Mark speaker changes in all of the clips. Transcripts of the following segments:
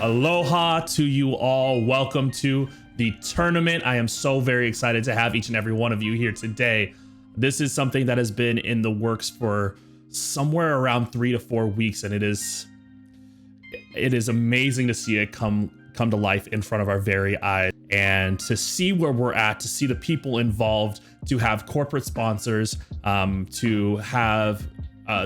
Speaker 1: Aloha to you all. Welcome to the tournament. I am so very excited to have each and every one of you here today. This is something that has been in the works for somewhere around 3 to 4 weeks, and it is amazing to see it come to life in front of our very eyes, and to see where we're at, to see the people involved, to have corporate sponsors, to have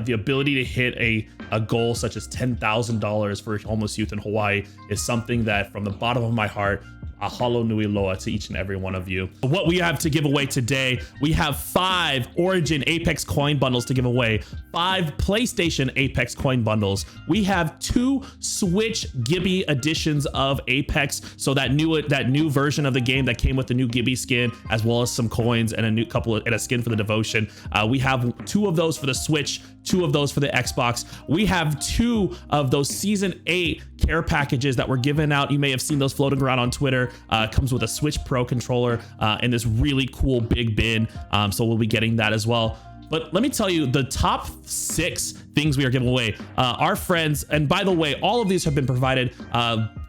Speaker 1: the ability to hit a goal such as $10,000 for homeless youth in Hawaii is something that, from the bottom of my heart, mahalo nui loa to each and every one of you. What we have to give away today, we have 5 Origin Apex coin bundles to give away, 5 PlayStation Apex coin bundles. We have 2 Switch Gibby editions of Apex, so that new version of the game that came with the new Gibby skin, as well as some coins and a skin for the Devotion. We have 2 of those for the Switch, 2 of those for the Xbox. We have 2 of those Season 8 care packages that were given out. You may have seen those floating around on Twitter. Comes with a Switch Pro controller and this really cool big bin. So we'll be getting that as well. But let me tell you, the top 6 things we are giving away, our friends, and by the way, all of these have been provided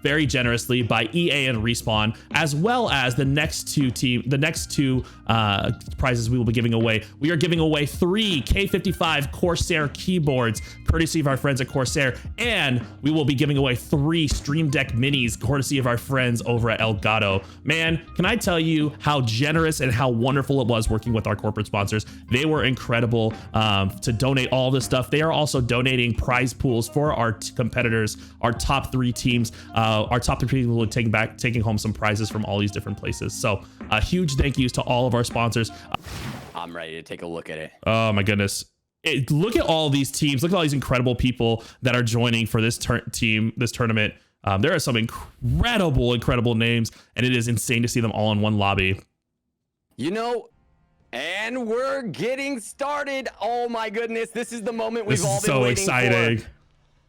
Speaker 1: very generously by EA and Respawn, as well as the next two prizes we will be giving away. We are giving away 3 K55 Corsair keyboards, courtesy of our friends at Corsair, and we will be giving away 3 Stream Deck Minis, courtesy of our friends over at Elgato. Man, can I tell you how generous and how wonderful it was working with our corporate sponsors? They were incredible to donate all this stuff. They are also donating prize pools for our competitors, our top 3 teams. Our top 3 teams will be taking home some prizes from all these different places. So huge thank yous to all of our sponsors.
Speaker 2: I'm ready to take a look at it.
Speaker 1: Oh my goodness. Look at all these teams. Look at all these incredible people that are joining for this tournament. There are some incredible names, and it is insane to see them all in one lobby.
Speaker 2: You know, and we're getting started. Oh my goodness, this is the moment we've all been waiting for. This is so exciting.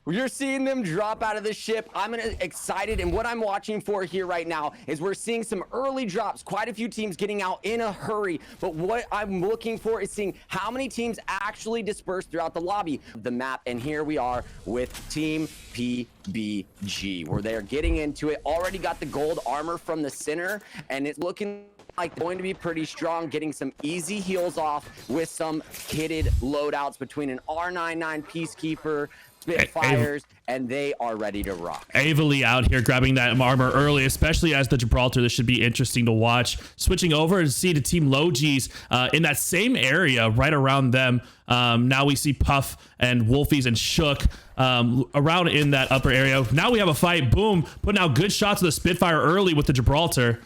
Speaker 2: You're seeing them drop out of the ship. I'm excited, and what I'm watching for here right now is we're seeing some early drops, quite a few teams getting out in a hurry, but what I'm looking for is seeing how many teams actually disperse throughout the lobby of the map. And here we are with Team PBG, where they're getting into it. Already got the gold armor from the center, and it's looking like going to be pretty strong, getting some easy heals off with some kitted loadouts between an R99 Peacekeeper, Spitfires, and they are ready to rock. Avely out here grabbing that armor early, especially as the Gibraltar. This should be interesting to watch. Switching over to see the Team Logis in that same area right around them. Now we see Puff and Wolfies and Shook around in that upper area. Now we have a fight. Boom, putting out good shots of the Spitfire early with the Gibraltar.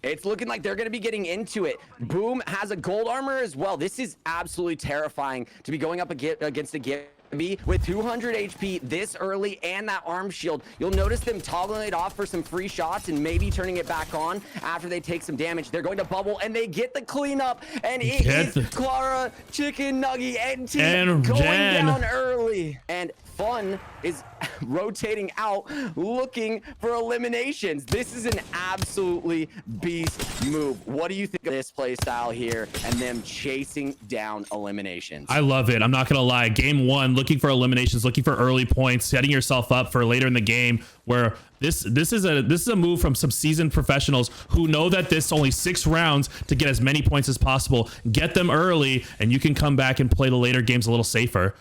Speaker 2: It's looking like they're going to be getting into it. Boom has a gold armor as well. This is absolutely terrifying to be going up against a Gibby with 200 HP this early and that arm shield. You'll notice them toggling it off for some free shots and maybe turning it back on after they take some damage. They're going to bubble and they get the cleanup, and it is Clara, Chicken Nugget, and team going down early. And Fun is rotating out looking for eliminations. This is an absolutely beast move. What do you think of this play style here and them chasing down eliminations? I love it. I'm not gonna lie. Game 1, looking for eliminations, looking for early points, setting yourself up for later in the game, where this is a move from some seasoned professionals who know that this only 6 rounds to get as many points as possible. Get them early and you can come back and play the later games a little safer.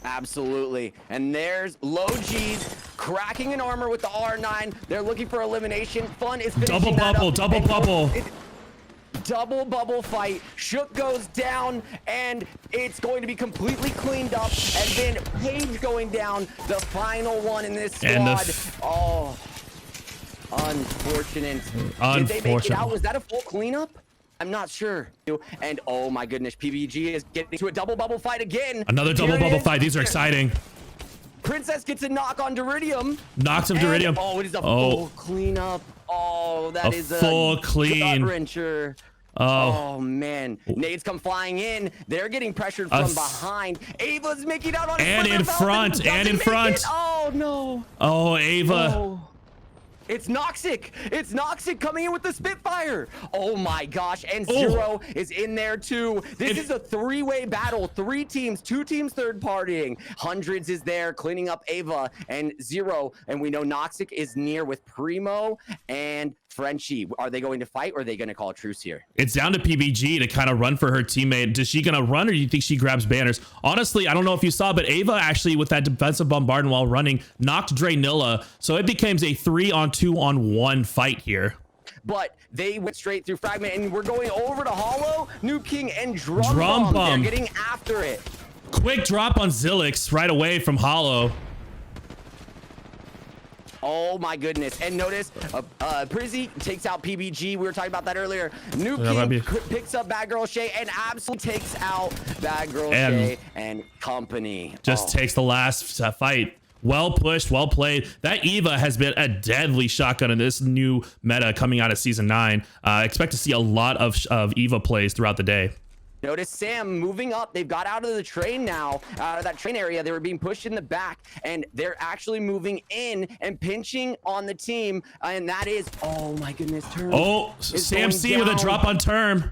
Speaker 2: Absolutely. And there's Low G's cracking an armor with the R9. They're looking for elimination. Fun is finishing double bubble. Double bubble fight. Shook goes down, and it's going to be completely cleaned up. And then Page going down, the final one in this squad. Oh, unfortunate. Did they make it out? Was that a full cleanup? I'm not sure. And oh my goodness, PBG is getting to a double bubble fight again. Another double bubble fight. These are exciting. Princess gets a knock on Deridium. Knocks him Deridium. Oh, it is a full cleanup. Oh, that is a full clean gut-wrencher. Oh man, nades come flying in. They're getting pressured from behind. Ava's making out on and in front. Oh no. Oh, Ava. Oh. It's Noxic. It's Noxic coming in with the Spitfire. Oh my gosh. And Zero is in there too. This is a three-way battle. 3 teams, 2 teams third partying. Hundreds is there cleaning up Ava and Zero. And we know Noxic is near with Primo and Frenchie. Are they going to fight or are they going to call a truce here?
Speaker 1: It's down to PBG to kind of run for her teammate. Is she going to run or do you think she grabs banners? Honestly, I don't know if you saw, but Ava actually with that defensive bombardment while running knocked Draynilla. So it becomes a 3-on-2-on-1 fight here. But
Speaker 2: they went straight through Fragment and we're going over to Hollow, Noob King and Drum Bomb. They're getting after it.
Speaker 1: Quick drop on Zilix right away from Hollow.
Speaker 2: Oh my goodness. And notice Prizzy takes out PBG. We were talking about that earlier. Noob King picks up Bad Girl Shay and absolutely takes out Bad Girl Shay and company.
Speaker 1: Just takes the last fight. Well pushed, well played. That Eva has been a deadly shotgun in this new meta coming out of season 9. Expect to see a lot of Eva plays throughout the day.
Speaker 2: Notice Sam moving up. They've got out of the train now, out of that train area. They were being pushed in the back, and they're actually moving in and pinching on the team. And that is, oh my goodness, Term.
Speaker 1: Oh, Sam C with a drop on Term.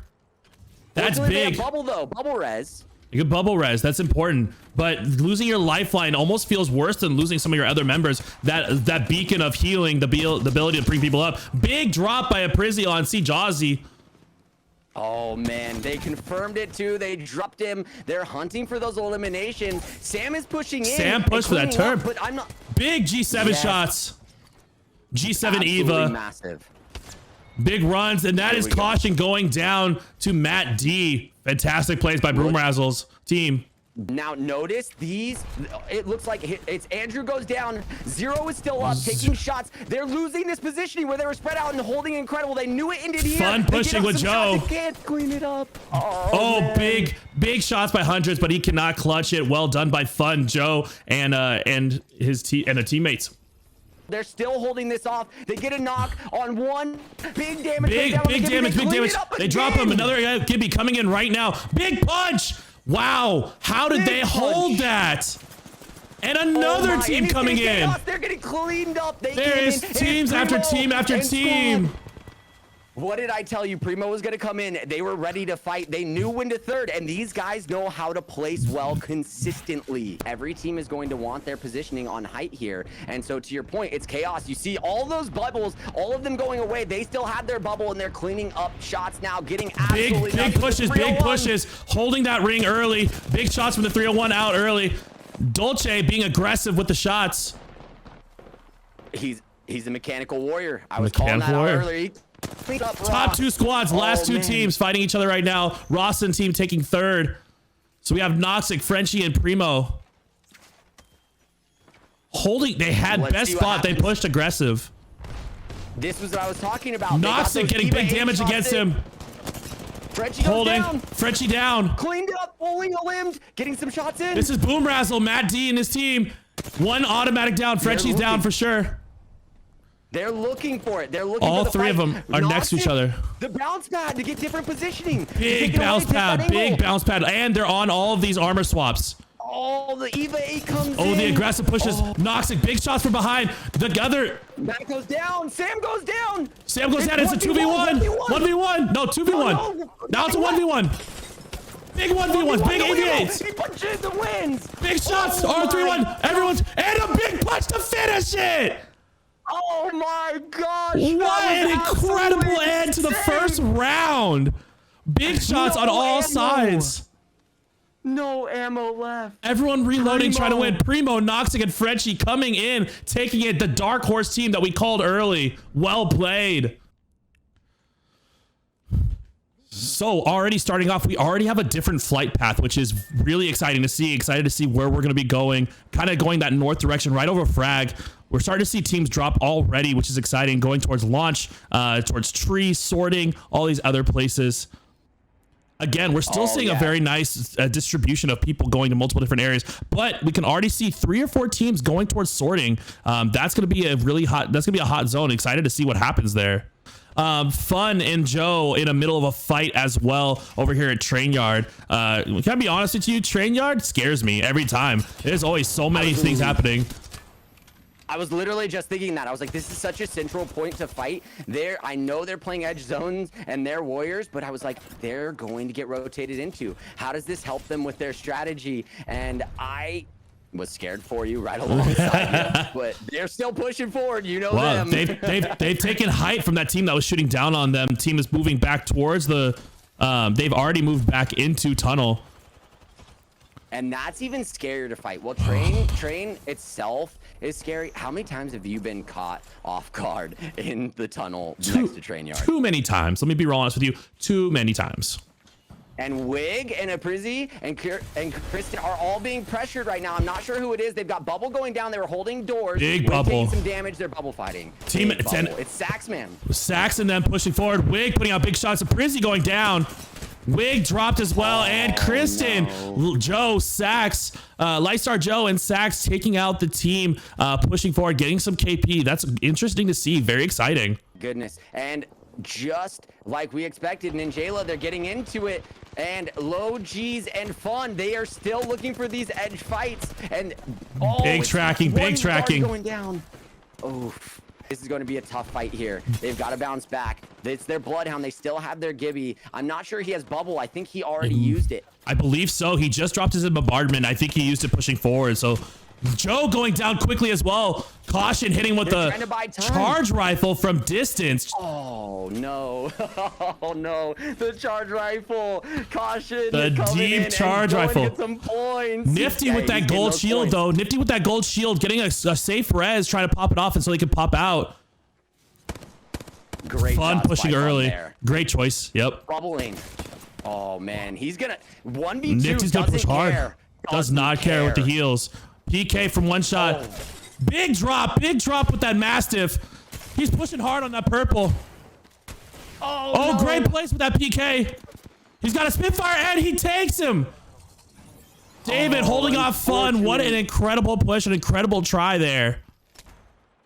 Speaker 1: That's big.
Speaker 2: Bubble though, bubble res.
Speaker 1: You get bubble res. That's important. But losing your lifeline almost feels worse than losing some of your other members. That beacon of healing, the ability to bring people up. Big drop by a Prizzy on C Jazzy.
Speaker 2: Oh man, they confirmed it too. They dropped him. They're hunting for those eliminations. Sam is pushing in.
Speaker 1: Sam pushed for that turn.
Speaker 2: But I'm not.
Speaker 1: Big G7 shots. G7 absolutely Eva.
Speaker 2: Massive.
Speaker 1: Big runs, and that is caution going down to Matt D. Fantastic plays by Broomrazzle's team.
Speaker 2: Now notice these, it looks like it's Andrew goes down, Zero is still up, taking shots. They're losing this positioning where they were spread out and holding incredible. They knew it ended here.
Speaker 1: Fun pushing with Joe.
Speaker 2: Can't clean it up.
Speaker 1: Oh big shots by Hundreds, but he cannot clutch it. Well done by Fun Joe and his teammates.
Speaker 2: They're still holding this off. They get a knock on one. Big damage.
Speaker 1: Big damage. They drop him. Another Gibby coming in right now. Big punch. Wow, how did they hold that? And another team coming in.
Speaker 2: They're getting cleaned up.
Speaker 1: There is teams after team after team.
Speaker 2: What did I tell you? Primo was going to come in. They were ready to fight. They knew when to third, and these guys know how to place well consistently. Every team is going to want their positioning on height here. And so to your point, it's chaos. You see all those bubbles, all of them going away. They still had their bubble, and they're cleaning up shots now, getting absolutely
Speaker 1: big pushes, holding that ring early. Big shots from the 301 out early. Dolce being aggressive with the shots.
Speaker 2: He's a mechanical warrior. I was calling that out earlier.
Speaker 1: Top 2 squads, last 2 teams fighting each other right now. Rawson team taking third. So we have Noxic, Frenchie, and Primo. They had best spot. They pushed aggressive.
Speaker 2: This was what I was talking about.
Speaker 1: Noxic getting big damage against him.
Speaker 2: Frenchie goes down.
Speaker 1: Frenchie down.
Speaker 2: Cleaned up, pulling a limb, getting some shots in.
Speaker 1: This is Boomrazzle, Matt D and his team. One automatic down. Frenchie's down for sure.
Speaker 2: They're looking for it. They're looking
Speaker 1: all
Speaker 2: for the
Speaker 1: three
Speaker 2: fight.
Speaker 1: of them are next to each other.
Speaker 2: The bounce pad to get different positioning.
Speaker 1: Big bounce pad, and they're on all of these armor swaps.
Speaker 2: Oh, the Eva 8 comes in.
Speaker 1: Oh, the aggressive pushes. Noxic, big shots from behind. The other.
Speaker 2: That goes down. Sam goes down.
Speaker 1: Sam goes down. It's a 2v1. 1v1. No, 2v1. No, now it's a 1v1. Big 1v1s. Big 88s.
Speaker 2: He punches and wins.
Speaker 1: Big shots. R3-1. Everyone's. And a big punch to finish it.
Speaker 2: Oh my gosh.
Speaker 1: What an incredible end to the first round. Big shots on all sides.
Speaker 2: No ammo left.
Speaker 1: Everyone reloading, trying to win. Primo, Noxic, and Frenchie coming in, taking it. The dark horse team that we called early. Well played. So already starting off, we already have a different flight path, which is really exciting to see. Excited to see where we're going to be going. Kind of going that north direction, right over Frag. We're starting to see teams drop already, which is exciting. Going towards launch, towards tree, sorting, all these other places. Again, we're still seeing a very nice distribution of people going to multiple different areas, but we can already see 3 or 4 teams going towards sorting. That's going to be a really hot. That's going to be a hot zone. Excited to see what happens there. Fun and Joe in the middle of a fight as well over here at Train Yard. Can I be honest with you? Train Yard scares me every time. There's always so many things happening.
Speaker 2: I was literally just thinking that. I was like, this is such a central point to fight. I know they're playing edge zones and they're warriors, but I was like, they're going to get rotated into. How does this help them with their strategy? And I was scared for you right alongside you, but they're still pushing forward. You know them.
Speaker 1: They've taken height from that team that was shooting down on them. Team is moving back towards the. They've already moved back into tunnel.
Speaker 2: And that's even scarier to fight. Well, train itself is scary. How many times have you been caught off guard in the tunnel next to train yard?
Speaker 1: Too many times. Let me be real honest with you. Too many times.
Speaker 2: And Wig and Aprizzi and Kristen are all being pressured right now. I'm not sure who it is. They've got bubble going down. They were holding doors.
Speaker 1: Big bubble.
Speaker 2: Taking some damage. They're bubble fighting. It's Sax, man.
Speaker 1: Sax and them pushing forward. Wig putting out big shots. Aprizzi going down. Wig dropped as well, and Kristen, no. Joe, Sax, Lightstar Joe and Sax taking out the team, pushing forward, getting some KP. That's interesting to see. Very exciting.
Speaker 2: Goodness. And just like we expected, Ninjala, they're getting into it. And low G's and fun, they are still looking for these edge fights. And
Speaker 1: big tracking.
Speaker 2: Going down. Oh. This is going to be a tough fight here. They've got to bounce back. It's their Bloodhound. They still have their Gibby. I'm not sure he has bubble. I think he already used it.
Speaker 1: I believe so. He just dropped his bombardment. I think he used it pushing forward. So Joe going down quickly as well. Caution hitting with the charge rifle from distance.
Speaker 2: Oh, no. Oh, no. The charge rifle. Caution.
Speaker 1: The deep charge rifle.
Speaker 2: Get some points.
Speaker 1: Nifty with that gold shield, though. Nifty with that gold shield. Getting a safe res, trying to pop it off and so they can pop out.
Speaker 2: Great.
Speaker 1: Fun pushing early. Great choice. Yep.
Speaker 2: Bubbling. Oh, man. He's going to 1v2.
Speaker 1: Nifty's going to push hard. Does not care with the heals. PK from one shot. Oh. Big drop with that Mastiff. He's pushing hard on that purple. Oh, no. Great place with that PK. He's got a Spitfire and he takes him. David holding off fun. What an incredible push, an incredible try there.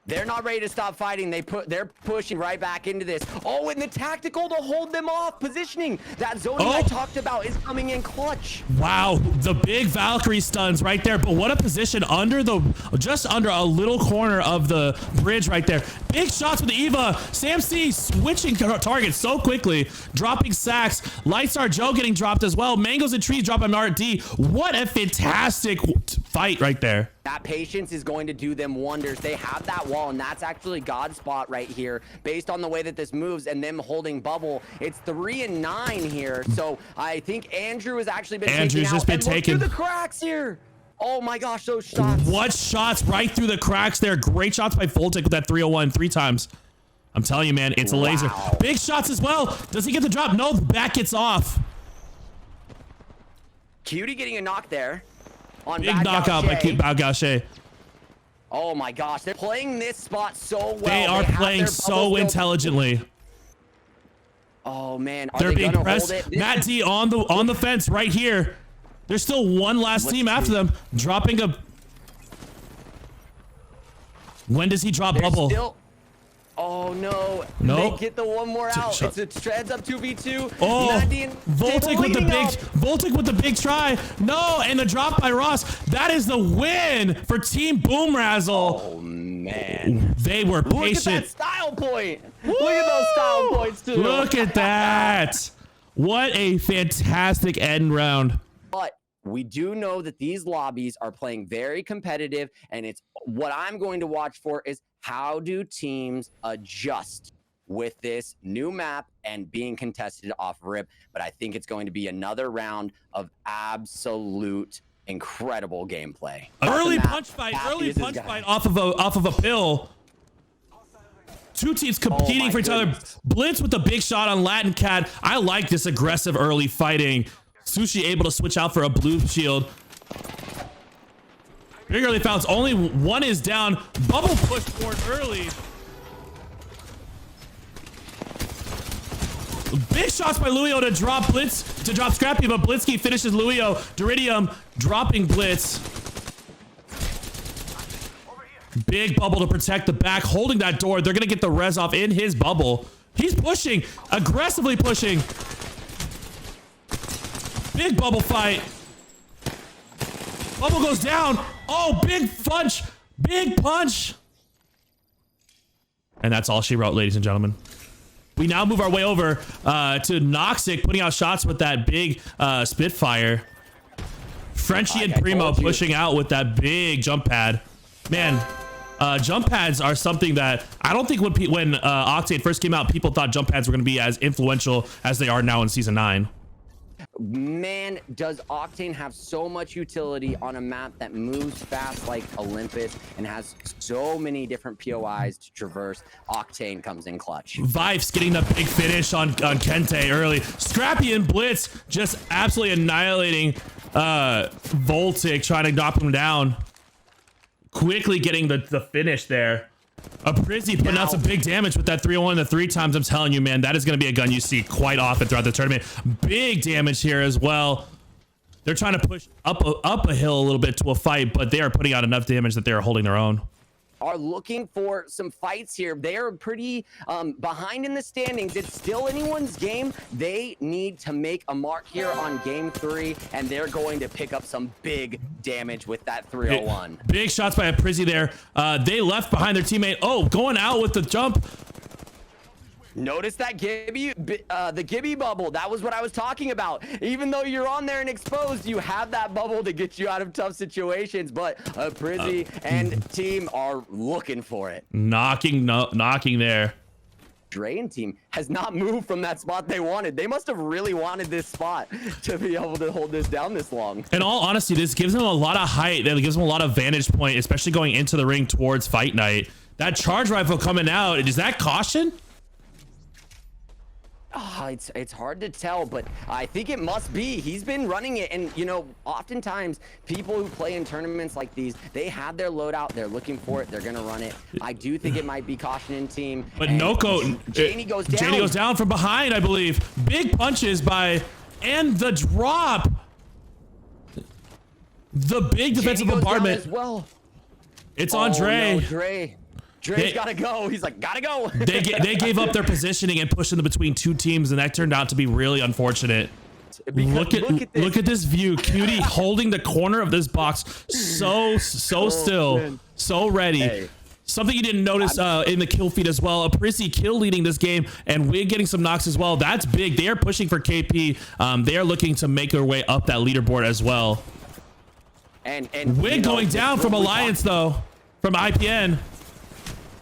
Speaker 2: They're not ready to stop fighting. They're pushing right back into this. Oh, and the tactical to hold them off. Positioning. That zoning I talked about is coming in clutch. Wow,
Speaker 1: the big Valkyrie stuns right there. But what a position just under a little corner of the bridge right there. Big shots with the Eva. Sam C switching targets so quickly. Dropping Sax. Lightstar Joe getting dropped as well. Mangoes and Trees dropping RD. What a fantastic fight right there.
Speaker 2: That patience is going to do them wonders. They have that wall, and that's actually God's spot right here. Based on the way that this moves and them holding bubble, it's 3 and 9 here. So I think Andrew has actually been
Speaker 1: Andrew's just been taken
Speaker 2: through the cracks here. Oh my gosh, those shots.
Speaker 1: What shots right through the cracks there. Great shots by Voltic with that 301 3 times. I'm telling you, man, it's a laser. Big shots as well. Does he get the drop? No, the back gets off.
Speaker 2: Cutie getting a knock there.
Speaker 1: Big knockout by Bagauche.
Speaker 2: Oh my gosh, they're playing this spot so well.
Speaker 1: They are playing so intelligently.
Speaker 2: Oh man,
Speaker 1: they're being pressed. Matt D on the fence right here. There's still one last team after them. Dropping a. When does he drop bubble?
Speaker 2: Oh no!
Speaker 1: No.
Speaker 2: They get the one more out. It's a Treads up 2v2.
Speaker 1: Oh, Voltic with the big try. No, and the drop by Ross. That is the win for Team Boom Razzle.
Speaker 2: Oh man,
Speaker 1: they were patient.
Speaker 2: Look at that style point. Look at those style points too.
Speaker 1: Look at that. What a fantastic end round.
Speaker 2: But we do know that these lobbies are playing very competitive, and it's what I'm going to watch for is how do teams adjust with this new map and being contested off rip. But I think it's going to be another round of absolute incredible gameplay.
Speaker 1: Early punch fight off of a pill. Two teams competing for each other. Blitz with the big shot on Latin Cat. I like this aggressive early fighting. Sushi able to switch out for a blue shield. Big early fouls. Only one is down. Bubble push forward early. Big shots by Luio to drop Blitz, to drop Scrappy, but Blitzky finishes Luio. Duridium dropping Blitz. Big bubble to protect the back, holding that door. They're going to get the res off in his bubble. He's pushing, aggressively pushing. Big bubble fight. Bubble goes down. Oh, big punch. Big punch. And that's all she wrote, ladies and gentlemen. We now move our way over to Noxic, putting out shots with that big Spitfire. Frenchie and Primo pushing out with that big jump pad. Man, jump pads are something that I don't think when Octane first came out, people thought jump pads were going to be as influential as they are now in Season 9.
Speaker 2: Man, does Octane have so much utility on a map that moves fast like Olympus and has so many different POIs to traverse. Octane comes in clutch.
Speaker 1: Vibes getting the big finish on Kente early. Scrappy and Blitz just absolutely annihilating Voltic, trying to knock him down. Quickly getting the finish there. A Prizzy putting out some big damage with that 301 the 3 times. I'm telling you, man, that is going to be a gun you see quite often throughout the tournament. Big damage here as well. They're trying to push up a hill a little bit to a fight, but they are putting out enough damage that they are holding their own.
Speaker 2: Are looking for some fights here. They are pretty behind in the standings. It's still anyone's game. They need to make a mark here on game 3, and they're going to pick up some big damage with that 301.
Speaker 1: Big shots by a Prizzy there. They left behind their teammate. Oh, going out with the jump.
Speaker 2: Notice that the Gibby bubble. That was what I was talking about. Even though you're on there and exposed, you have that bubble to get you out of tough situations. But Prizzy and team are looking for it.
Speaker 1: Knocking there.
Speaker 2: Dre and team has not moved from that spot they wanted. They must have really wanted this spot to be able to hold this down this long.
Speaker 1: In all honesty, this gives them a lot of height. That gives them a lot of vantage point, especially going into the ring towards Fight Night. That charge rifle coming out, is that caution?
Speaker 2: It's hard to tell, but I think it must be. He's been running it, and you know, oftentimes people who play in tournaments like these, they have their loadout, they're looking for it, they're gonna run it. I do think it might be caution in team.
Speaker 1: But Noko,
Speaker 2: Janie goes down.
Speaker 1: Janie goes down from behind, I believe. Big punches and the drop. The big defensive bombardment
Speaker 2: as well.
Speaker 1: It's on Dre.
Speaker 2: No, Dre's gotta go. He's like, gotta go.
Speaker 1: They gave up their positioning and pushed in between two teams, and that turned out to be really unfortunate. Look at this view. Cutie holding the corner of this box so still, man. So ready. Hey. Something you didn't notice in the kill feed as well. A Prizzy kill leading this game, and Wig getting some knocks as well. That's big. They are pushing for KP. They are looking to make their way up that leaderboard as well.
Speaker 2: And
Speaker 1: Wig going down from Alliance though, from IPN.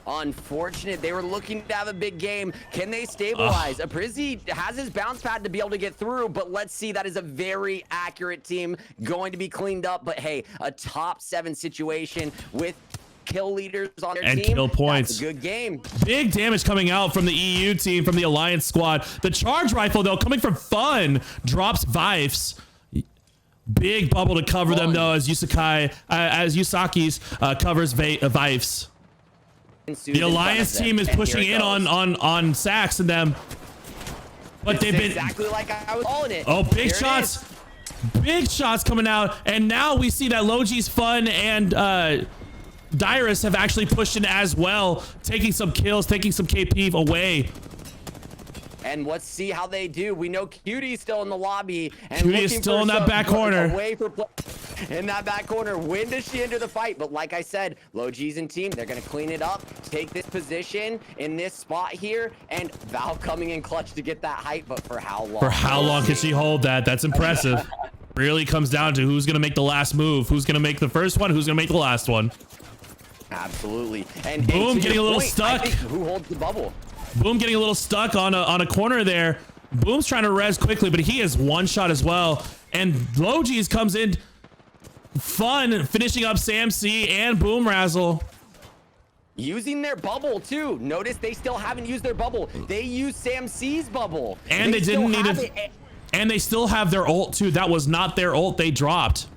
Speaker 2: Unfortunate. They were looking to have a big game. Can they stabilize? A Prizzy has his bounce pad to be able to get through, but let's see. That is a very accurate team going to be cleaned up. But hey, a top 7 situation with kill leaders on their team. And kill points. That's a good game.
Speaker 1: Big damage coming out from the EU team, from the Alliance squad. The charge rifle, though, coming from Fun, drops Vifes. Big bubble to cover them, though, as Yusaki's covers Vifes. The Alliance team is pushing in on Sax and them, but they've been
Speaker 2: exactly like I was calling it.
Speaker 1: Oh, big shots coming out, and now we see that Logi's Fun and Dyrus have actually pushed in as well, taking some kills, taking some KP away.
Speaker 2: And let's see how they do. We know Cutie's still in the lobby. And
Speaker 1: Cutie is still in that back corner.
Speaker 2: In that back corner. When does she enter the fight? But like I said, Logi's and team, they're going to clean it up, take this position in this spot here, and Valve coming in clutch to get that height. But for how long?
Speaker 1: For how long can she hold that? That's impressive. Really comes down to who's going to make the last move. Who's going to make the first one? Who's going to make the last one?
Speaker 2: Absolutely. And
Speaker 1: Boom, getting a little stuck.
Speaker 2: Who holds the bubble?
Speaker 1: Boom getting a little stuck on a corner there. Boom's trying to res quickly, but he is one shot as well. And Logi's comes in. Fun finishing up Sam C and Boom Razzle.
Speaker 2: Using their bubble too. Notice they still haven't used their bubble. They used Sam C's bubble.
Speaker 1: And they didn't need it. And they still have their ult too. That was not their ult they dropped.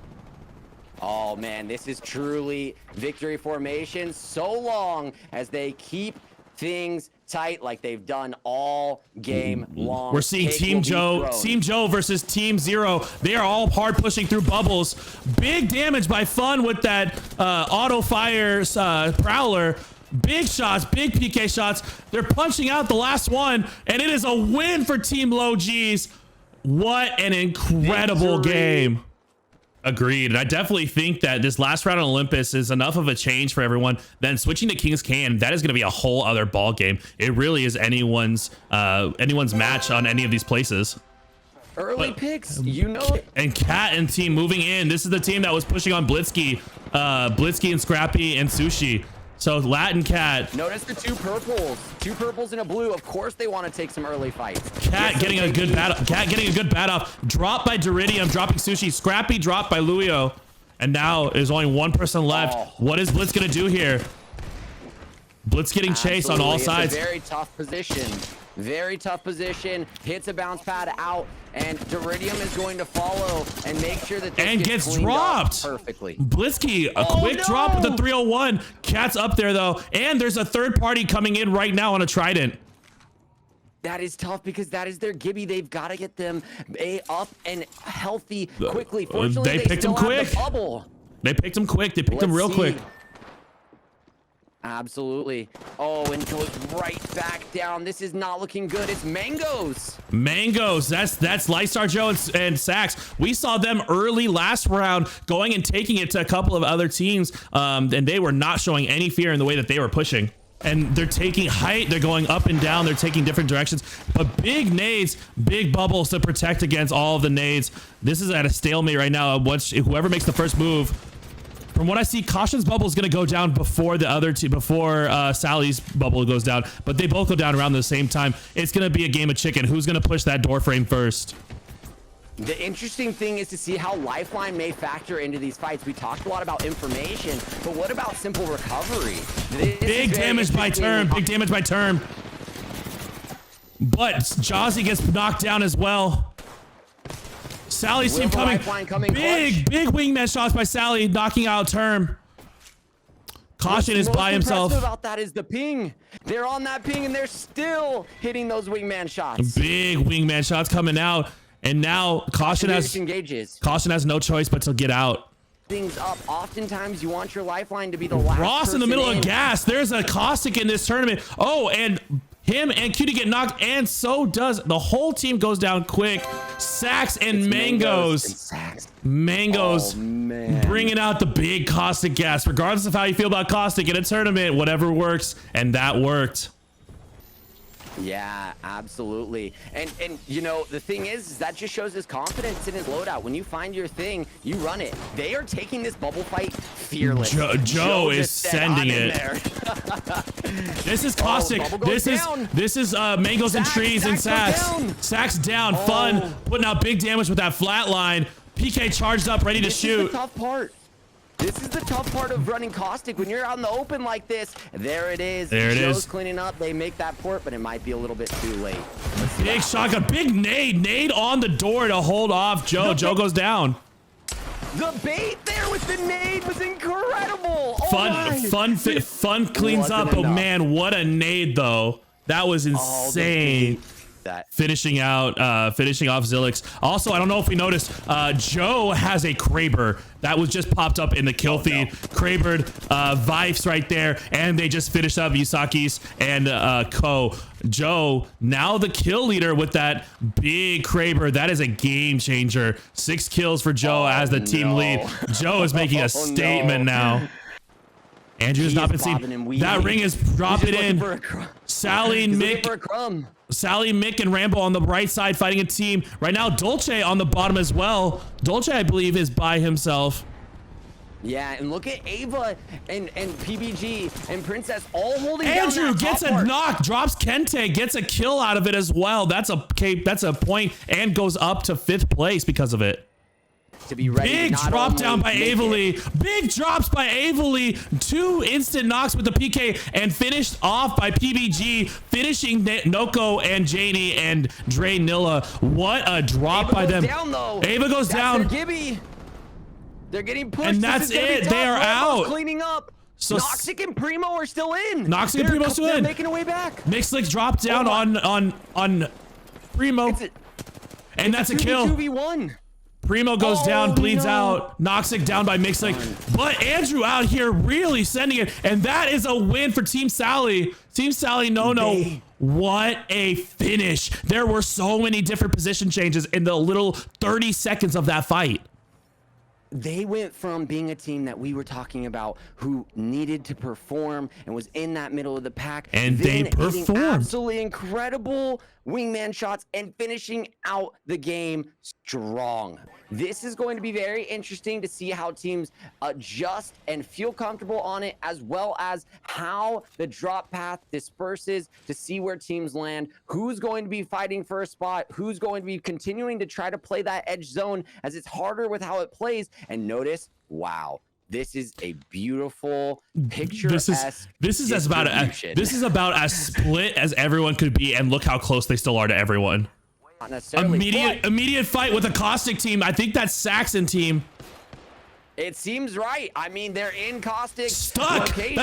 Speaker 2: Oh man, this is truly victory formation. So long as they keep things tight like they've done all game long.
Speaker 1: We're seeing Team Joe versus Team Zero. They are all hard pushing through bubbles. Big damage by Fun with that auto fire Prowler. Big shots, big PK shots. They're punching out the last one, and it is a win for Team Low G's. What an incredible game. Agreed. And I definitely think that this last round on Olympus is enough of a change for everyone. Then switching to King's Can, that is going to be a whole other ball game. It really is anyone's match on any of these places.
Speaker 2: Early picks, you know it.
Speaker 1: And Cat and team moving in. This is the team that was pushing on Blitzky and Scrappy and Sushi. So Latin Cat.
Speaker 2: Notice the two purples and a blue. Of course they want to take some early fights.
Speaker 1: Cat getting a good battle. Cat getting a good bat off. Drop by Duridium, dropping Sushi. Scrappy dropped by Luio. And now there's only one person left.
Speaker 2: Oh.
Speaker 1: What is Blitz gonna do here? Blitz getting chased on all sides.
Speaker 2: It's a very tough position. Very tough position. Hits a bounce pad out, and Duridium is going to follow and make sure that this
Speaker 1: gets dropped
Speaker 2: perfectly.
Speaker 1: Blitzky, a quick drop with the 301. Cat's up there though, and there's a third party coming in right now on a Trident.
Speaker 2: That is tough because that is their Gibby. They've got to get them up and healthy quickly. Fortunately,
Speaker 1: they picked him quick. They picked him quick. They picked him real quick.
Speaker 2: Absolutely. Oh, and goes right back down. This is not looking good. It's Mangoes.
Speaker 1: That's Lystar Joe and Sax. We saw them early last round going and taking it to a couple of other teams, and they were not showing any fear in the way that they were pushing. And they're taking height, they're going up and down, they're taking different directions, but big nades, big bubbles to protect against all of the nades. This is at a stalemate right now. Whoever makes the first move. From what I see, Caution's bubble is going to go down before the other two, before Sally's bubble goes down, but they both go down around the same time. It's going to be a game of chicken. Who's going to push that door frame first?
Speaker 2: The interesting thing is to see how Lifeline may factor into these fights. We talked a lot about information, but what about simple recovery?
Speaker 1: Big damage by turn. Big damage by turn. But Jazzy gets knocked down as well. Sally's team coming. Big wingman shots by Sally, knocking out Term. Caution is by himself.
Speaker 2: What's about that is the ping. They're on that ping and they're still hitting those wingman shots.
Speaker 1: Big wingman shots coming out. And now Caution has no choice but to get out.
Speaker 2: Things up. Oftentimes you want your Lifeline to be the last.
Speaker 1: Ross in the middle of gas. There's a Caustic in this tournament. Oh, and him and Cutie get knocked, and so does the whole team goes down quick. Sax and Mangoes. Mangoes bringing out the big Caustic gas. Regardless of how you feel about Caustic in a tournament, whatever works, and that worked.
Speaker 2: Yeah, absolutely. And you know, the thing is that just shows his confidence in his loadout. When you find your thing, you run it. They are taking this bubble fight fearless.
Speaker 1: Joe is sending it. This is Caustic. This is Mangoes and Trees and Sax. Sax down. Fun. Putting out big damage with that flat line. PK charged up, ready to shoot.
Speaker 2: This is the tough part. This is the tough part of running Caustic. When you're out in the open like this, there it is. Joe's cleaning up. They make that port, but it might be a little bit too late.
Speaker 1: Big shotgun, big nade on the door to hold off Joe. Joe goes down.
Speaker 2: The bait there with the nade was incredible.
Speaker 1: Fun cleans up, but man, what a nade though. That was insane. Finishing off Zilix. Also, I don't know if we noticed, Joe has a Kraber that was just popped up in the kill feed. Krabered Vifes right there, and they just finished up Yusaki's and Ko. Joe, now the kill leader with that big Kraber. That is a game changer. 6 kills for Joe as the team lead. Joe is making a statement now. Andrew's not been seen. That ring is dropping in. Sally and Mick. Sally, Mick, and Rambo on the right side fighting a team. Right now, Dolce on the bottom as well. Dolce, I believe, is by himself.
Speaker 2: Yeah, and look at Ava and PBG and Princess all holding down
Speaker 1: Andrew gets a knock, drops Kente, gets a kill out of it as well. That's a point, and goes up to 5th place because of it.
Speaker 2: To be ready.
Speaker 1: Big drop down by Avely. Big drops by Avely. 2 instant knocks with the PK and finished off by PBG, finishing Noko and Janie and Dre Nilla. What a drop by them. Ava goes down.
Speaker 2: Gibby. They're getting pushed.
Speaker 1: And that's it. They are out.
Speaker 2: Cleaning up. So Noxic and Primo are still in.
Speaker 1: Noxic and Primo still in.
Speaker 2: They're making a way back.
Speaker 1: Mixlick dropped down on Primo. And that's a kill.
Speaker 2: 2v1.
Speaker 1: Primo goes down, bleeds out. Noxic down by Mixlick. But Andrew out here really sending it. And that is a win for Team Sally. Team Sally, no. What a finish. There were so many different position changes in the little 30 seconds of that fight.
Speaker 2: they went from being a team that we were talking about who needed to perform and was in that middle of the pack,
Speaker 1: and they performed
Speaker 2: absolutely incredible wingman shots and finishing out the game strong. This is going to be very interesting to see how teams adjust and feel comfortable on it, as well as how the drop path disperses to see where teams land, who's going to be fighting for a spot, who's going to be continuing to try to play that edge zone, as it's harder with how it plays. And notice, wow, this is a beautiful picturesque.
Speaker 1: This is about as split as everyone could be, and look how close they still are to everyone.
Speaker 2: Not necessarily.
Speaker 1: Immediate fight with a Caustic team. I think that's Saxon team.
Speaker 2: It seems right. I mean, they're in Caustic
Speaker 1: stuck.
Speaker 2: Location.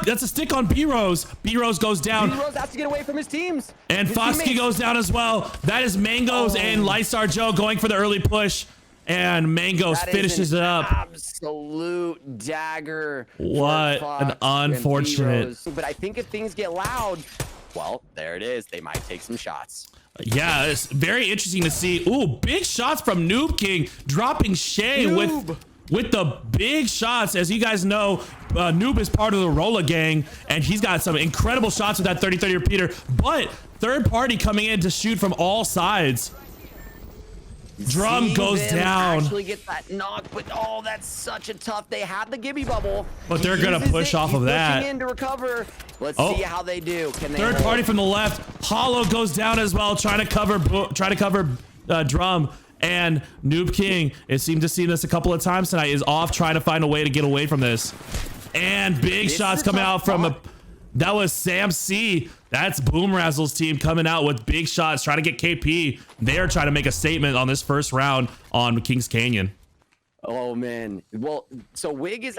Speaker 1: That's a stick on B-Rose. B-Rose goes down.
Speaker 2: B-Rose has to get away from his teams.
Speaker 1: And Foxy goes down as well. That is Mangoes and Lightstar Joe going for the early push. And Mangoes finishes it up.
Speaker 2: Absolute dagger.
Speaker 1: What an unfortunate.
Speaker 2: But I think if things get loud, well, there it is. They might take some shots.
Speaker 1: Yeah, it's very interesting to see. Ooh, big shots from Noob King, dropping Shay with the big shots. As you guys know, Noob is part of the Rolla gang, and he's got some incredible shots with that 30-30 repeater. But third party coming in to shoot from all sides. Drum goes down.
Speaker 2: Actually get that knock, but that's such a tough. They have the Gibby bubble,
Speaker 1: but they're gonna push off of that.
Speaker 2: Pushing in to recover. Let's see how they do. Can they?
Speaker 1: Third party from the left. Hollow goes down as well, trying to cover Drum. And Noob King, it seemed to see this a couple of times tonight, is off trying to find a way to get away from this. And big shots coming out from that was Sam C. That's Boom Razzle's team coming out with big shots, trying to get KP. They're trying to make a statement on this first round on Kings Canyon.
Speaker 2: Oh man. Well, so Wig is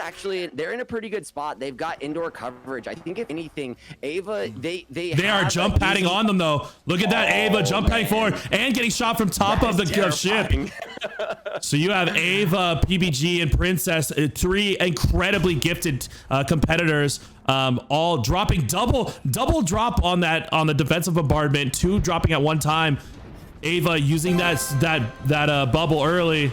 Speaker 2: they're in a pretty good spot. They've got indoor coverage. I think if anything, Ava, they
Speaker 1: are jump padding on them though. Look at that. Ava jump padding forward and getting shot from top of the ship. So you have Ava, PBG, and Princess, three incredibly gifted competitors, all dropping double drop on the defensive bombardment, two dropping at one time. Ava using that bubble early.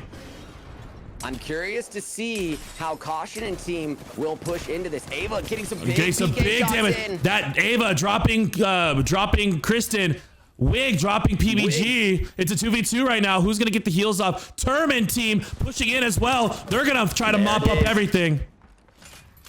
Speaker 2: I'm curious to see how Caution and team will push into this. Ava getting some big
Speaker 1: damage. That Ava dropping Kristen. Wig dropping PBG. Wig. It's a 2v2 right now. Who's gonna get the heals off? Turman team pushing in as well. They're gonna try to mop up everything.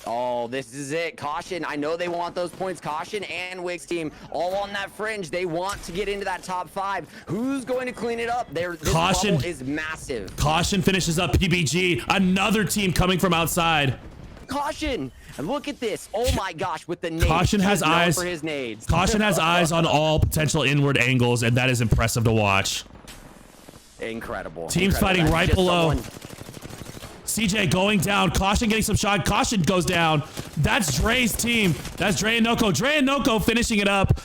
Speaker 2: Oh, this is it. Caution. I know they want those points. Caution and Wig's team all on that fringe. They want to get into that top 5. Who's going to clean it up? This bubble is massive.
Speaker 1: Caution finishes up PBG. Another team coming from outside.
Speaker 2: Caution. And look at this. Oh my gosh, with the nades.
Speaker 1: Caution has eyes
Speaker 2: for his nades.
Speaker 1: Caution has eyes on all potential inward angles, and that is impressive to watch.
Speaker 2: Incredible.
Speaker 1: Teams fighting right below. CJ going down. Caution getting some shot. Caution goes down. That's Dre's team. That's Dre and Noko. Dre and Noko finishing it up.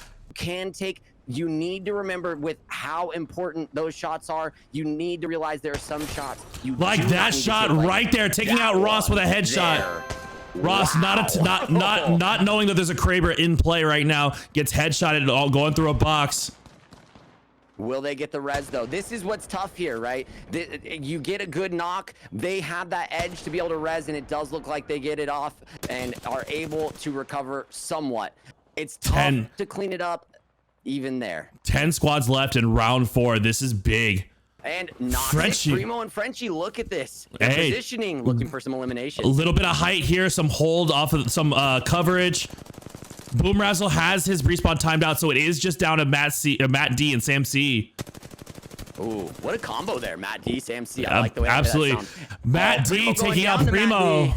Speaker 2: You need to remember with how important those shots are. You need to realize there are some shots.
Speaker 1: Like that shot right there, taking out Ross with a headshot. Ross, not knowing that there's a Kraber in play right now, gets headshotted all going through a box.
Speaker 2: Will they get the res though? This is what's tough here, right? You get a good knock. They have that edge to be able to res, and it does look like they get it off and are able to recover somewhat. It's tough to clean it up even there. 10
Speaker 1: squads left in round 4. This is big.
Speaker 2: And Primo and Frenchie, look at this. Positioning, looking for some elimination.
Speaker 1: A little bit of height here, some hold off of some coverage. Boom Razzle has his respawn timed out, so it is just down to Matt D and Sam C.
Speaker 2: Ooh, what a combo there, Matt D, Sam C. I like the way
Speaker 1: absolutely. Matt D taking out Primo.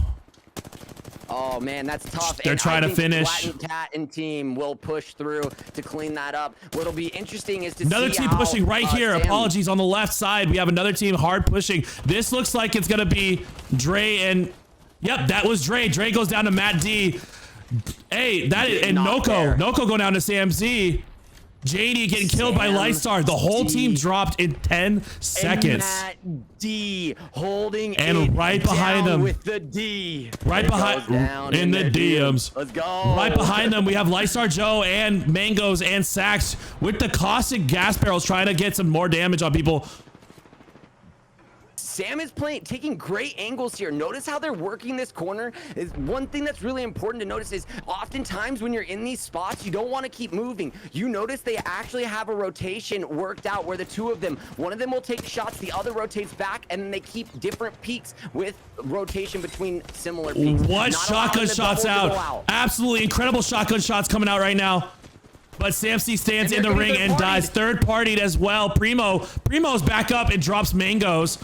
Speaker 2: Oh man, that's tough.
Speaker 1: They're trying to finish.
Speaker 2: Latin Cat and team will push through to clean that up. What'll be interesting is to
Speaker 1: another team pushing right here. Apologies, on the left side, we have another team hard pushing. This looks like it's gonna be Dre and yep, that was Dre. Dre goes down to Matt D. Hey, that is and Noko. Noko going down to Sam Z. JD getting killed by Lightstar. The whole team dropped in 10 seconds.
Speaker 2: And Matt D holding
Speaker 1: and right behind them
Speaker 2: with the D.
Speaker 1: Right behind in the DMs.
Speaker 2: Let's go.
Speaker 1: Right behind them, we have Lightstar Joe and Mangoes and Sax with the caustic gas barrels trying to get some more damage on people.
Speaker 2: Sam is taking great angles here. Notice how they're working this corner. Is one thing that's really important to notice is oftentimes when you're in these spots, you don't want to keep moving. You notice they actually have a rotation worked out where the two of them, one of them will take shots, the other rotates back, and then they keep different peaks with rotation between similar peaks.
Speaker 1: What shotgun shots out? Absolutely incredible shotgun shots coming out right now. But Samsey stands in the ring and dies. Third partied as well. Primo's back up and drops mangoes.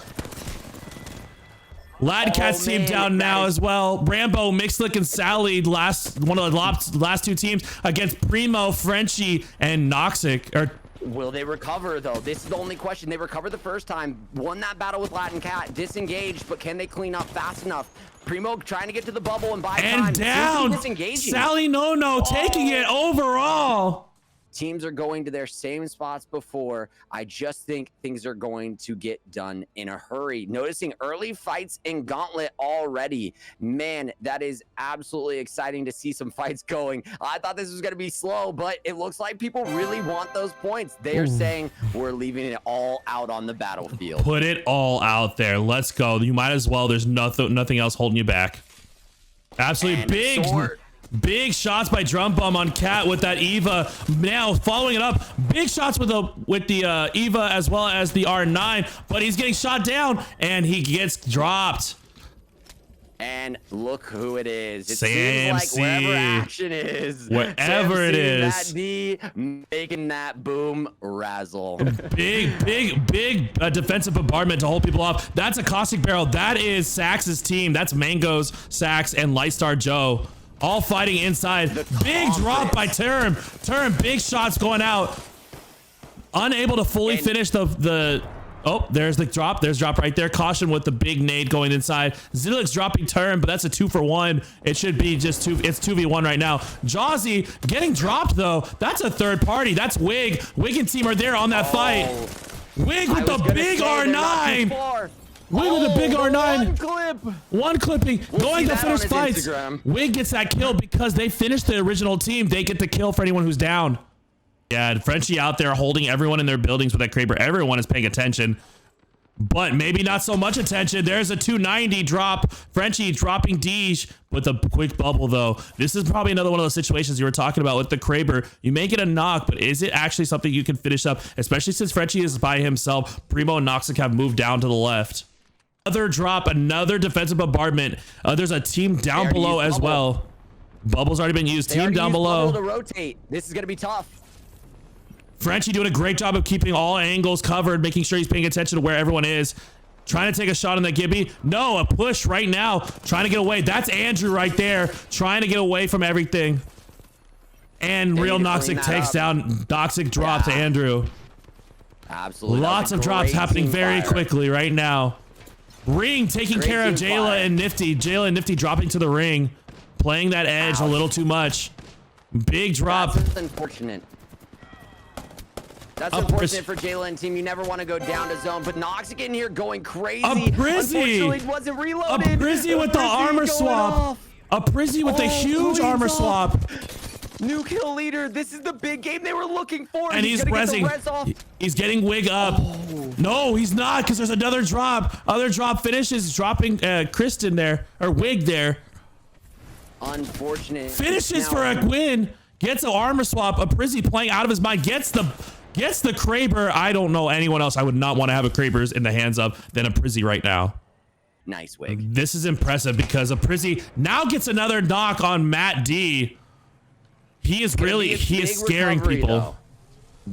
Speaker 1: Ladcat's team down now as well. Rambo, Mixlick, and Sally, one of the last two teams against Primo, Frenchie, and Noxic.
Speaker 2: Will they recover, though? This is the only question. They recovered the first time, won that battle with Latin Cat, disengaged, but can they clean up fast enough? Primo trying to get to the bubble and buy time.
Speaker 1: And down! SALINOND taking it overall!
Speaker 2: Teams are going to their same spots before. I just think things are going to get done in a hurry. Noticing early fights in Gauntlet already. Man, that is absolutely exciting to see some fights going. I thought this was going to be slow, but it looks like people really want those points. They are saying we're leaving it all out on the battlefield.
Speaker 1: Put it all out there. Let's go. You might as well. There's nothing else holding you back. Absolutely big shots by Drum Bum on Cat with that Eva. Now following it up, big shots with the Eva as well as the R9, but he's getting shot down and he gets dropped.
Speaker 2: And look who it is. It
Speaker 1: Sam
Speaker 2: seems like wherever action is,
Speaker 1: wherever it is,
Speaker 2: that D making that boom razzle.
Speaker 1: Big defensive bombardment to hold people off. That's a caustic barrel. That is Sax's team. That's Mangoes, Sax, and Lightstar Joe. All fighting inside. Big drop by Term. Big shots going out. Unable to fully finish the oh, there's the drop. There's drop right there. Caution with the big nade going inside. Zilix dropping Term, but that's a 2-for-1. It should be just it's 2v1 right now. Jawzy getting dropped though. That's a third party. That's Wig. Wig and team are there on that fight. Wig with the big R9. Wig with a big R9. One clipping. Going to finish fights. Wig gets that kill because they finished the original team. They get the kill for anyone who's down. Yeah, Frenchie out there holding everyone in their buildings with that Kraber. Everyone is paying attention, but maybe not so much attention. There's a 290 drop. Frenchie dropping Deej with a quick bubble though. This is probably another one of those situations you were talking about with the Kraber. You make it a knock, but is it actually something you can finish up? Especially since Frenchie is by himself. Primo and Noxic have moved down to the left. Another drop, another defensive bombardment. There's a team down below as well. Bubble's already been used. Team down below.
Speaker 2: To rotate. This is going to be tough.
Speaker 1: Frenchie doing a great job of keeping all angles covered, making sure he's paying attention to where everyone is. Trying to take a shot on the Gibby. No, a push right now. Trying to get away. That's Andrew right there. Trying to get away from everything. And Real Noxic takes down. Noxic drops Andrew.
Speaker 2: Absolutely.
Speaker 1: Lots of drops happening very quickly right now. Ring taking care of Jayla and Nifty. Jayla and Nifty dropping to the ring. Playing that edge a little too much. Big drop.
Speaker 2: That's unfortunate. That's unfortunate for Jayla and team. You never want to go down to zone, but Noxic in here going crazy.
Speaker 1: A Brizzy.
Speaker 2: Unfortunately, wasn't reloaded.
Speaker 1: A Brizzy with the armor swap. A Brizzy with the huge armor swap.
Speaker 2: New kill leader. This is the big game they were looking for.
Speaker 1: And he's rezzing. He's getting Wig up. No, he's not, because there's another drop. Other drop finishes, dropping Kristen there, or Wig there.
Speaker 2: Unfortunate.
Speaker 1: Finishes for a win. Gets an armor swap. A Brizzy playing out of his mind. Gets the Kraber. I don't know anyone else I would not want to have a Krabers in the hands of than a Brizzy right now.
Speaker 2: Nice, Wig.
Speaker 1: This is impressive because a Brizzy now gets another knock on Matt D. He is scaring people.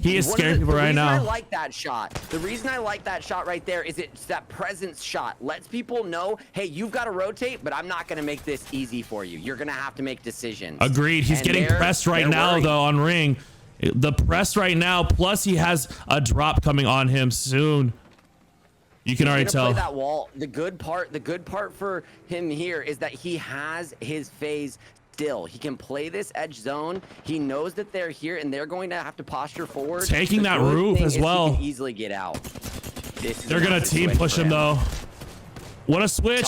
Speaker 1: He is scaring people right now.
Speaker 2: I like that shot. The reason I like that shot right there is it's that presence shot. Lets people know, hey, you've got to rotate, but I'm not going to make this easy for you. You're going to have to make decisions.
Speaker 1: Agreed. He's getting pressed right now, though, on Ring. The press right now, plus he has a drop coming on him soon. You can already tell.
Speaker 2: Play that wall. The good part for him here is that he has his phase still. He can play this edge zone. He knows that they're here and they're going to have to posture forward.
Speaker 1: Taking that roof as well.
Speaker 2: He can easily get out.
Speaker 1: They're going to team push him though. What a switch.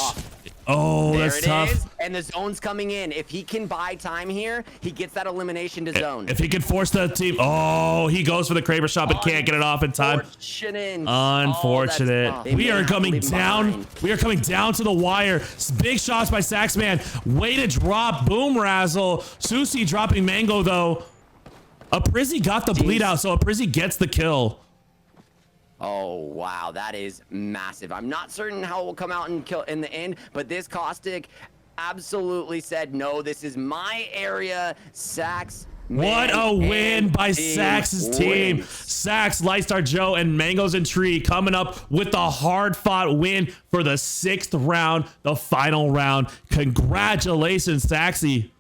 Speaker 1: Oh,
Speaker 2: there
Speaker 1: that's tough.
Speaker 2: Is, and the zone's coming in. If he can buy time here, he gets that elimination to zone.
Speaker 1: If he can force the team. Oh, he goes for the Kraber shot, but can't get it off in time. Unfortunate. We are coming down. We are coming down to the wire. Big shots by Saxman. Way to drop. Boom razzle. Susie dropping Mango, though. Aprizzi got the bleed out, so Aprizzi gets the kill.
Speaker 2: Oh, wow. That is massive. I'm not certain how it will come out and kill in the end, but this Caustic absolutely said, no, this is my area. Sax.
Speaker 1: What a win by Sax's team. Sax, Lightstar Joe, and Mangoes and Tree coming up with the hard-fought win for the 6th round, the final round. Congratulations, Saxy.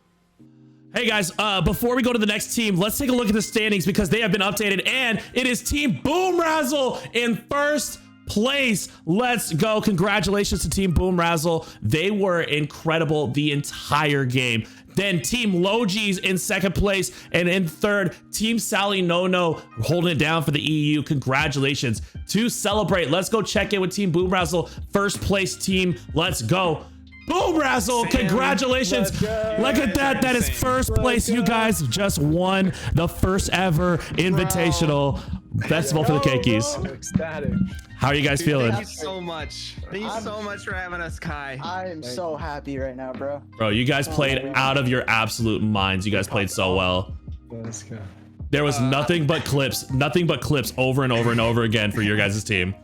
Speaker 1: Hey guys, before we go to the next team, let's take a look at the standings because they have been updated, and it is Team Boom Razzle in first place. Let's go. Congratulations to Team Boom Razzle. They were incredible the entire game. Then Team Logi's in second place, and in third, Team SALINOND holding it down for the EU. Congratulations. To celebrate, let's go check in with Team Boom Razzle. First place team, let's go. Boom Razzle, congratulations. Look at that. That is first place. You guys just won the first ever invitational festival for the Keikis.
Speaker 3: I'm ecstatic.
Speaker 1: How are you guys feeling?
Speaker 4: Thank you so much. Thank you so much for having us, Kai.
Speaker 3: I am so happy right now, bro.
Speaker 1: Bro, you guys played out of your absolute minds. You guys played so well.
Speaker 3: Let's go.
Speaker 1: There was nothing but clips over and over and over again for your guys' team.